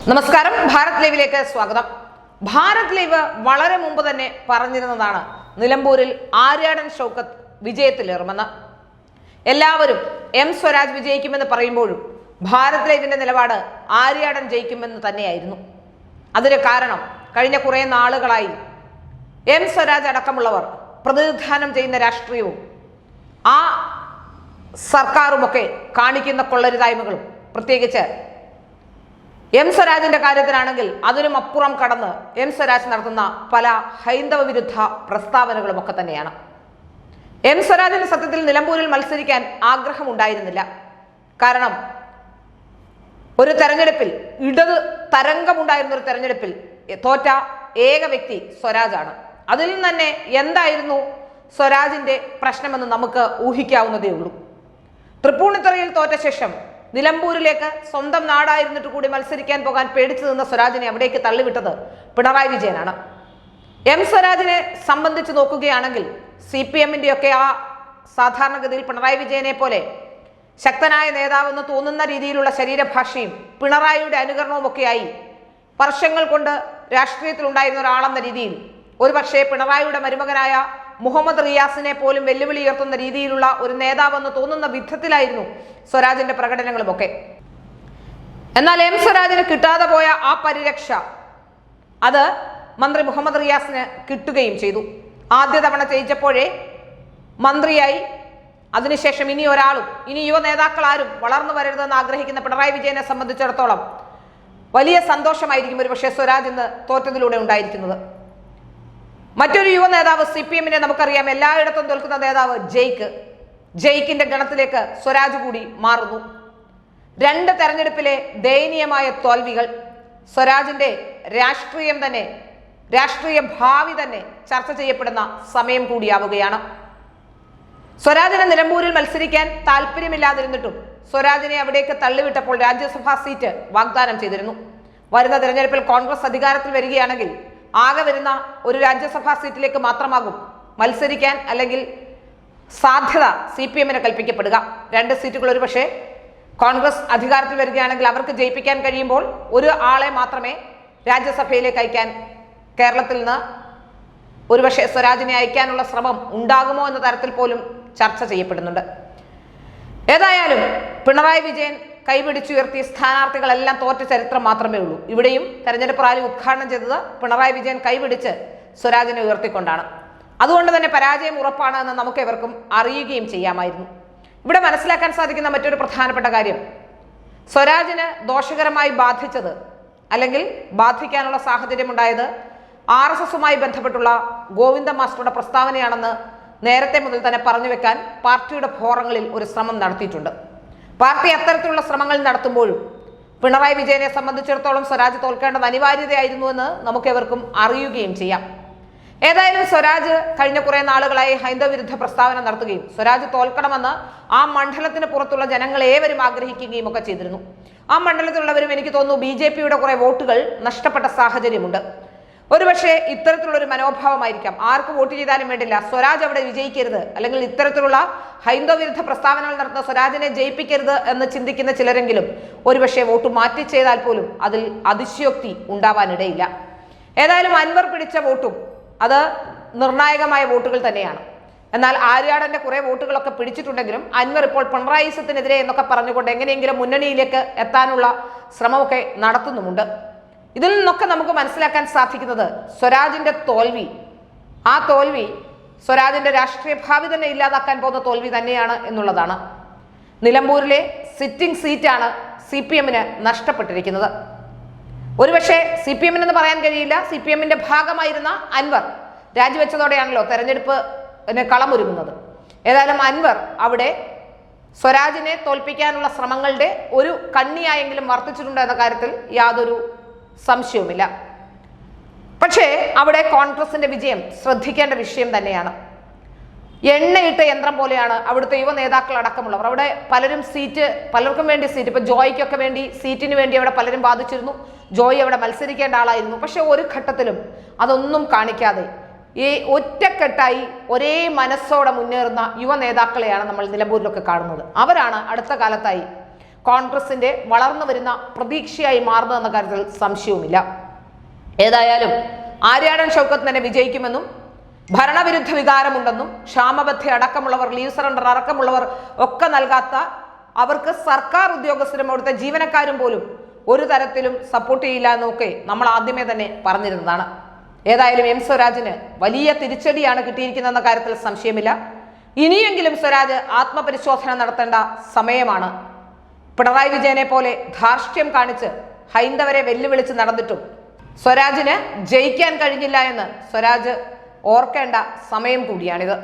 നമസ്കാരം, ഭാരത് ലൈവിലേക്ക് സ്വാഗതം. ഭാരത് ലൈവ് വളരെ മുമ്പ് തന്നെ പറഞ്ഞിരുന്നതാണ് നിലമ്പൂരിൽ ആര്യാടൻ ഷൗക്കത്ത് വിജയത്തിലേറുമെന്ന്. എല്ലാവരും എം സ്വരാജ് വിജയിക്കുമെന്ന് പറയുമ്പോഴും ഭാരത് ലൈവിന്റെ നിലപാട് ആര്യാടൻ ജയിക്കുമെന്ന് തന്നെയായിരുന്നു. അതിന് കാരണം കഴിഞ്ഞ കുറെ നാളുകളായി എം സ്വരാജ് അടക്കമുള്ളവർ പ്രതിനിധാനം ചെയ്യുന്ന രാഷ്ട്രീയവും ആ സർക്കാരുമൊക്കെ കാണിക്കുന്ന കൊള്ളരുതായ്മകളും, പ്രത്യേകിച്ച് എം സ്വരാജിന്റെ കാര്യത്തിലാണെങ്കിൽ അതിനും അപ്പുറം കടന്ന് എം സ്വരാജ് നടത്തുന്ന പല ഹൈന്ദവ വിരുദ്ധ പ്രസ്താവനകളും ഒക്കെ തന്നെയാണ്. എം സ്വരാജിന് സത്യത്തിൽ നിലമ്പൂരിൽ മത്സരിക്കാൻ ആഗ്രഹമുണ്ടായിരുന്നില്ല. കാരണം ഒരു തെരഞ്ഞെടുപ്പിൽ, ഇടത് തരംഗമുണ്ടായിരുന്ന ഒരു തെരഞ്ഞെടുപ്പിൽ തോറ്റ ഏക വ്യക്തി സ്വരാജാണ്. അതിൽ നിന്ന് തന്നെ എന്തായിരുന്നു സ്വരാജിന്റെ പ്രശ്നമെന്ന് നമുക്ക് ഊഹിക്കാവുന്നതേ ഉള്ളൂ. തൃപ്പൂണിത്തുറയിൽ തോറ്റ ശേഷം നിലമ്പൂരിലേക്ക് സ്വന്തം നാടായിരുന്നിട്ട് കൂടി മത്സരിക്കാൻ പോകാൻ പേടിച്ചു നിന്ന സ്വരാജിനെ അവിടേക്ക് തള്ളിവിട്ടത് പിണറായി വിജയനാണ്. എം സ്വരാജിനെ സംബന്ധിച്ച് നോക്കുകയാണെങ്കിൽ CPM-ന്റെ ആ സാധാരണഗതിയിൽ പിണറായി വിജയനെ പോലെ ശക്തനായ നേതാവെന്ന് തോന്നുന്ന രീതിയിലുള്ള ശരീരഭാഷയും പിണറായിയുടെ അനുകരണവും ഒക്കെയായി വർഷങ്ങൾ കൊണ്ട് രാഷ്ട്രീയത്തിൽ ഉണ്ടായിരുന്ന ഒരാളെന്ന രീതിയിൽ ഒരുപക്ഷെ പിണറായിയുടെ മരുമകനായ മുഹമ്മദ് റിയാസിനെ പോലും വെല്ലുവിളി ഉയർത്തുന്ന രീതിയിലുള്ള ഒരു നേതാവെന്ന് തോന്നുന്ന വിധത്തിലായിരുന്നു സ്വരാജിന്റെ പ്രകടനങ്ങളുമൊക്കെ. എന്നാൽ എം സ്വരാജിന് കിട്ടാതെ പോയ ആ പരിരക്ഷ അത് മന്ത്രി മുഹമ്മദ് റിയാസിന് കിട്ടുകയും ചെയ്തു. ആദ്യ തവണ ജയിച്ചപ്പോഴേ മന്ത്രിയായി, അതിനുശേഷം ഇനി ഒരാളും, ഇനി യുവ നേതാക്കൾ ആരും വളർന്നു വരരുതെന്ന് ആഗ്രഹിക്കുന്ന പിണറായി വിജയനെ സംബന്ധിച്ചിടത്തോളം വലിയ സന്തോഷമായിരിക്കും ഒരുപക്ഷെ സ്വരാജ് ഇന്ന് തോറ്റതിലൂടെ ഉണ്ടായിരിക്കുന്നത്. മറ്റൊരു യുവ നേതാവ് CPM-നെ നമുക്കറിയാം, എല്ലായിടത്തും തോൽക്കുന്ന നേതാവ് ജയ്ക്കിന്റെ ഗണത്തിലേക്ക് സ്വരാജ് കൂടി മാറുന്നു. 2 തെരഞ്ഞെടുപ്പിലെ ദയനീയമായ തോൽവികൾ സ്വരാജിന്റെ രാഷ്ട്രീയം തന്നെ, രാഷ്ട്രീയ ഭാവി തന്നെ ചർച്ച ചെയ്യപ്പെടുന്ന സമയം കൂടിയാവുകയാണ്. സ്വരാജിന് നിലമ്പൂരിൽ മത്സരിക്കാൻ താല്പര്യമില്ലാതിരുന്നിട്ടും സ്വരാജിനെ അവിടേക്ക് തള്ളിവിട്ടപ്പോൾ രാജ്യസഭാ സീറ്റ് വാഗ്ദാനം ചെയ്തിരുന്നു. വരുന്ന തെരഞ്ഞെടുപ്പിൽ കോൺഗ്രസ് അധികാരത്തിൽ വരികയാണെങ്കിൽ ആകെ വരുന്ന ഒരു രാജ്യസഭാ സീറ്റിലേക്ക് മാത്രമാകും മത്സരിക്കാൻ അല്ലെങ്കിൽ സാധ്യത CPM-ന് കൽപ്പിക്കപ്പെടുക. 2 സീറ്റുകൾ ഒരുപക്ഷെ കോൺഗ്രസ് അധികാരത്തിൽ വരികയാണെങ്കിൽ അവർക്ക് ജയിപ്പിക്കാൻ കഴിയുമ്പോൾ ഒരു ആളെ മാത്രമേ രാജ്യസഭയിലേക്ക് അയക്കാൻ കേരളത്തിൽ നിന്ന് ഒരുപക്ഷെ സ്വരാജിനെ അയക്കാനുള്ള ശ്രമം ഉണ്ടാകുമോ എന്ന തരത്തിൽ പോലും ചർച്ച ചെയ്യപ്പെടുന്നുണ്ട്. ഏതായാലും പിണറായി വിജയൻ കൈപിടിച്ചുയർത്തിയ സ്ഥാനാർത്ഥികളെല്ലാം തോറ്റ ചരിത്രം മാത്രമേ ഉള്ളൂ. ഇവിടെയും തെരഞ്ഞെടുപ്പ് റാലി ഉദ്ഘാടനം ചെയ്തത് പിണറായി വിജയൻ കൈപിടിച്ച് സ്വരാജിനെ ഉയർത്തിക്കൊണ്ടാണ്. അതുകൊണ്ട് തന്നെ പരാജയം ഉറപ്പാണ് എന്ന് നമുക്ക് എവർക്കും അറിയുകയും ചെയ്യാമായിരുന്നു. ഇവിടെ മനസ്സിലാക്കാൻ സാധിക്കുന്ന മറ്റൊരു പ്രധാനപ്പെട്ട കാര്യം, സ്വരാജിന് ദോഷകരമായി ബാധിച്ചത് അല്ലെങ്കിൽ ബാധിക്കാനുള്ള സാഹചര്യം ഉണ്ടായത് RSS-ഉമായി ബന്ധപ്പെട്ടുള്ള ഗോവിന്ദ മാസ്റ്ററുടെ പ്രസ്താവനയാണെന്ന് നേരത്തെ മുതൽ തന്നെ പറഞ്ഞു വെക്കാൻ പാർട്ടിയുടെ ഫോറങ്ങളിൽ ഒരു ശ്രമം നടത്തിയിട്ടുണ്ട്. പാർട്ടി അത്തരത്തിലുള്ള ശ്രമങ്ങൾ നടത്തുമ്പോഴും പിണറായി വിജയനെ സംബന്ധിച്ചിടത്തോളം സ്വരാജ് തോൽക്കേണ്ടത് അനിവാര്യതയായിരുന്നുവെന്ന് നമുക്കെവർക്കും അറിയുകയും ചെയ്യാം. ഏതായാലും സ്വരാജ് കഴിഞ്ഞ കുറെ നാളുകളായി ഹൈന്ദവ വിരുദ്ധ പ്രസ്താവന നടത്തുകയും സ്വരാജ് തോൽക്കണമെന്ന് ആ മണ്ഡലത്തിന് പുറത്തുള്ള ജനങ്ങൾ ഏവരും ആഗ്രഹിക്കുകയും ഒക്കെ ചെയ്തിരുന്നു. ആ മണ്ഡലത്തിലുള്ളവരും എനിക്ക് തോന്നുന്നു BJP-യുടെ കുറെ വോട്ടുകൾ നഷ്ടപ്പെട്ട സാഹചര്യമുണ്ട്. ഒരുപക്ഷെ ഇത്തരത്തിലുള്ളൊരു മനോഭാവമായിരിക്കാം, ആർക്ക് വോട്ട് ചെയ്താലും വേണ്ടില്ല, സ്വരാജ് അവിടെ വിജയിക്കരുത്, അല്ലെങ്കിൽ ഇത്തരത്തിലുള്ള ഹൈന്ദവ വിരുദ്ധ പ്രസ്താവനകൾ നടത്തുന്ന സ്വരാജിനെ ജയിപ്പിക്കരുത് എന്ന് ചിന്തിക്കുന്ന ചിലരെങ്കിലും ഒരുപക്ഷെ വോട്ട് മാറ്റി ചെയ്താൽ പോലും അതിൽ അതിശയോക്തി ഉണ്ടാവാനിടയില്ല. ഏതായാലും അൻവർ പിടിച്ച വോട്ടും അത് നിർണായകമായ വോട്ടുകൾ തന്നെയാണ്. എന്നാൽ ആര്യാടന്റെ കുറെ വോട്ടുകളൊക്കെ പിടിച്ചിട്ടുണ്ടെങ്കിലും അൻവർ ഇപ്പോൾ പിണറായിസത്തിനെതിരെ എന്നൊക്കെ പറഞ്ഞുകൊണ്ട് എങ്ങനെയെങ്കിലും മുന്നണിയിലേക്ക് എത്താനുള്ള ശ്രമമൊക്കെ നടത്തുന്നുമുണ്ട്. ഇതിൽ നിന്നൊക്കെ നമുക്ക് മനസ്സിലാക്കാൻ സാധിക്കുന്നത് സ്വരാജിന്റെ തോൽവി, ആ തോൽവി സ്വരാജിന്റെ രാഷ്ട്രീയ ഭാവി തന്നെ ഇല്ലാതാക്കാൻ പോകുന്ന തോൽവി തന്നെയാണ് എന്നുള്ളതാണ്. നിലമ്പൂരിലെ സിറ്റിംഗ് സീറ്റാണ് CPM-ന് നഷ്ടപ്പെട്ടിരിക്കുന്നത്. ഒരുപക്ഷെ CPM-നെന്ന് പറയാൻ കഴിയില്ല, CPM-ന്റെ ഭാഗമായിരുന്ന അൻവർ രാജിവെച്ചതോടെയാണല്ലോ തെരഞ്ഞെടുപ്പിന് കളമൊരുങ്ങുന്നത്. ഏതായാലും അൻവർ അവിടെ സ്വരാജിനെ തോൽപ്പിക്കാനുള്ള ശ്രമങ്ങളുടെ ഒരു കണ്ണിയായെങ്കിലും വർത്തിച്ചിട്ടുണ്ട് എന്ന കാര്യത്തിൽ യാതൊരു സംശയവുമില്ല. പക്ഷേ അവിടെ കോൺഗ്രസിന്റെ വിജയം ശ്രദ്ധിക്കേണ്ട വിഷയം തന്നെയാണ്. എണ്ണയിട്ട യന്ത്രം പോലെയാണ് അവിടുത്തെ യുവ നേതാക്കൾ അടക്കമുള്ളവർ. അവിടെ പലരും പലർക്കും വേണ്ടി സീറ്റ്, ഇപ്പൊ ജോയ്ക്കൊക്കെ വേണ്ടി സീറ്റിന് വേണ്ടി അവിടെ പലരും ബാധിച്ചിരുന്നു. ജോയ് അവിടെ മത്സരിക്കേണ്ട ആളായിരുന്നു. പക്ഷെ ഒരു ഘട്ടത്തിലും അതൊന്നും കാണിക്കാതെ ഈ ഒറ്റക്കെട്ടായി ഒരേ മനസ്സോടെ മുന്നേറുന്ന യുവ നേതാക്കളെയാണ് നമ്മൾ നിലമ്പൂരിലൊക്കെ കാണുന്നത്. അവരാണ് അടുത്ത കാലത്തായി കോൺഗ്രസിന്റെ വളർന്നു വരുന്ന പ്രതീക്ഷയായി മാറുന്നതെന്ന കാര്യത്തിൽ സംശയവുമില്ല. ഏതായാലും ആര്യാടൻ ഷൗക്കത്ത് തന്നെ വിജയിക്കുമെന്നും ഭരണവിരുദ്ധ വികാരമുണ്ടെന്നും ക്ഷാമബദ്ധ അടക്കമുള്ളവർ, ലീവ് സറണ്ടർ അടക്കമുള്ളവർ ഒക്കെ നൽകാത്ത, അവർക്ക് സർക്കാർ ഉദ്യോഗസ്ഥരും അവിടുത്തെ ജീവനക്കാരും പോലും ഒരു തരത്തിലും സപ്പോർട്ട് ചെയ്യില്ല എന്നൊക്കെ നമ്മൾ ആദ്യമേ തന്നെ പറഞ്ഞിരുന്നതാണ്. ഏതായാലും എം സ്വരാജിന് വലിയ തിരിച്ചടിയാണ് കിട്ടിയിരിക്കുന്നതെന്ന കാര്യത്തിൽ സംശയമില്ല. ഇനിയെങ്കിലും സ്വരാജ് ആത്മപരിശോധന നടത്തേണ്ട സമയമാണ്. പിണറായി വിജയനെ പോലെ ധാർഷ്ട്യം കാണിച്ച് ഹൈന്ദവരെ വെല്ലുവിളിച്ച് നടന്നിട്ടും സ്വരാജിന് ജയിക്കാൻ കഴിഞ്ഞില്ല എന്ന് സ്വരാജ് ഓർക്കേണ്ട സമയം കൂടിയാണിത്.